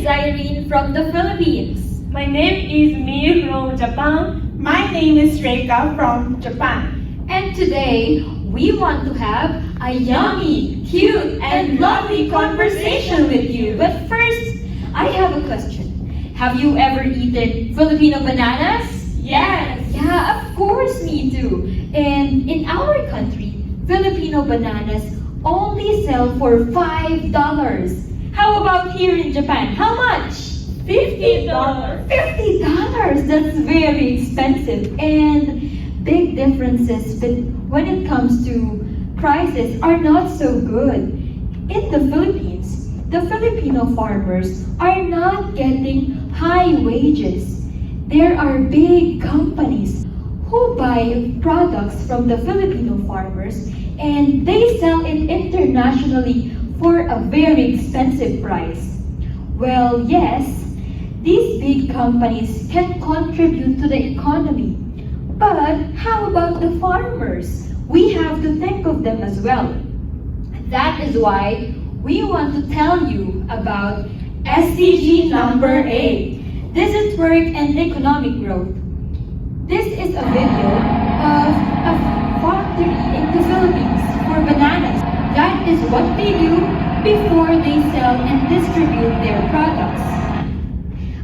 is Irene from the Philippines. My name is Mi from Japan. My name is Reika from Japan. And today, we want to have a yummy, cute, and lovely conversation with you. But first, I have a question. Have you ever eaten Filipino bananas? Yes! Yeah, of course, me too. And in our country, Filipino bananas only sell for $5. How about here in Japan? How much? $50. $50! That's very expensive. And big differences but when it comes to prices are not so good. In the Philippines, the Filipino farmers are not getting high wages. There are big companies who buy products from the Filipino farmers and they sell it internationally for a very expensive price. Well, yes, these big companies can contribute to the economy. But how about the farmers? We have to think of them as well. That is why we want to tell you about SDG number 8. This is work and economic growth. This is a video of a factory in the Philippines for bananas. That is what they do before they sell and distribute their products.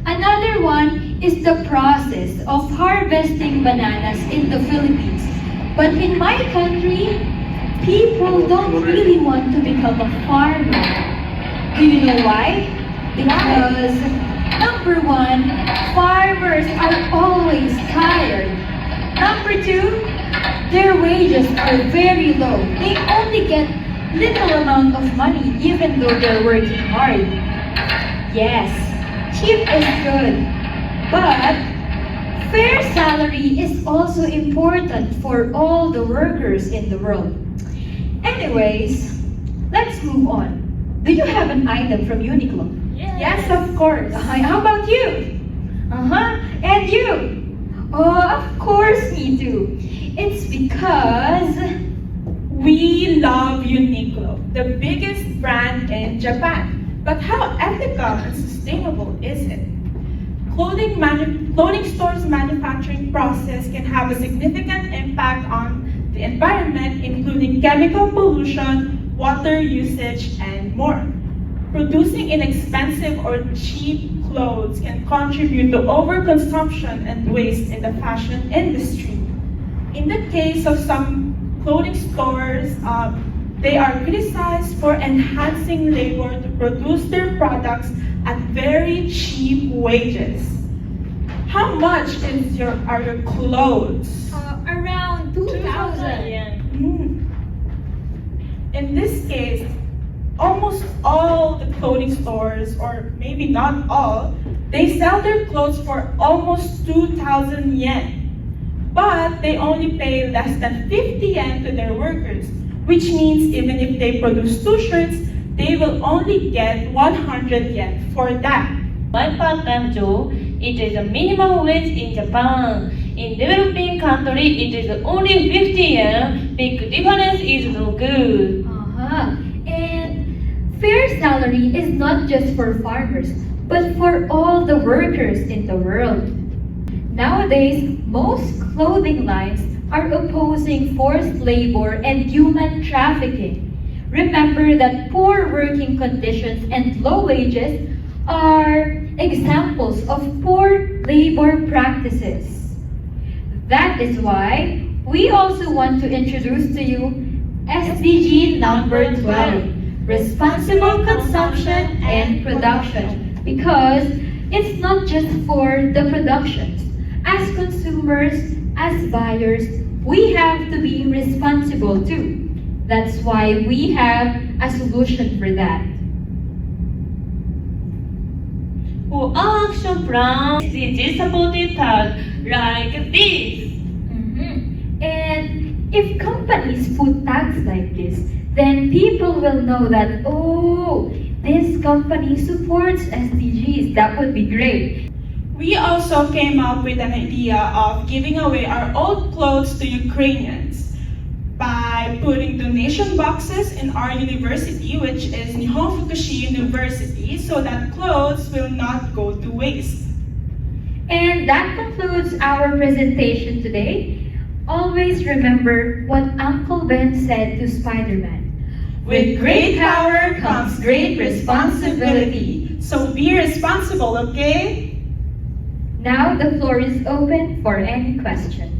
Another one is the process of harvesting bananas in the Philippines. But in my country, people don't really want to become a farmer. Do you know why? Because number one, farmers are always tired. Number two, their wages are very low. They only get little amount of money even though they're working hard. Yes, cheap is good, but fair salary is also important for all the workers in the world. Anyways, let's move on. Do you have an item from Uniqlo? Yes, of course. How about you? And you? Oh, of course me too. It's because We love Uniqlo, the biggest brand in Japan. But how ethical and sustainable is it? Clothing stores' manufacturing process can have a significant impact on the environment, including chemical pollution, water usage, and more. Producing inexpensive or cheap clothes can contribute to overconsumption and waste in the fashion industry. In the case of some clothing stores, they are criticized for enhancing labor to produce their products at very cheap wages. How much are your clothes? around 2,000. yen. In this case, almost all the clothing stores, or maybe not all, they sell their clothes for almost 2,000 yen. But they only pay less than 50 yen to their workers, which means even if they produce 2 shirts, they will only get 100 yen for that. My part-time job, it is a minimum wage in Japan. In developing country, it is only 50 yen. Big difference is no good. And fair salary is not just for farmers, but for all the workers in the world. Nowadays, most clothing lines are opposing forced labor and human trafficking. Remember that poor working conditions and low wages are examples of poor labor practices. That is why we also want to introduce to you SDG number 12, Responsible Consumption and Production, because it's not just for the productions. As consumers, as buyers, we have to be responsible too. That's why we have a solution for that. For our action plan, SDG supported task like this. And if companies put tags like this, then people will know that, oh, this company supports SDGs. That would be great. We also came up with an idea of giving away our old clothes to Ukrainians by by putting donation boxes in our university, which is Nihon Fukushi University, so that clothes will not go to waste. And that concludes our presentation today. Always remember what Uncle Ben said to Spider-Man. With great power comes great responsibility. So be responsible, okay? Now the floor is open for any questions.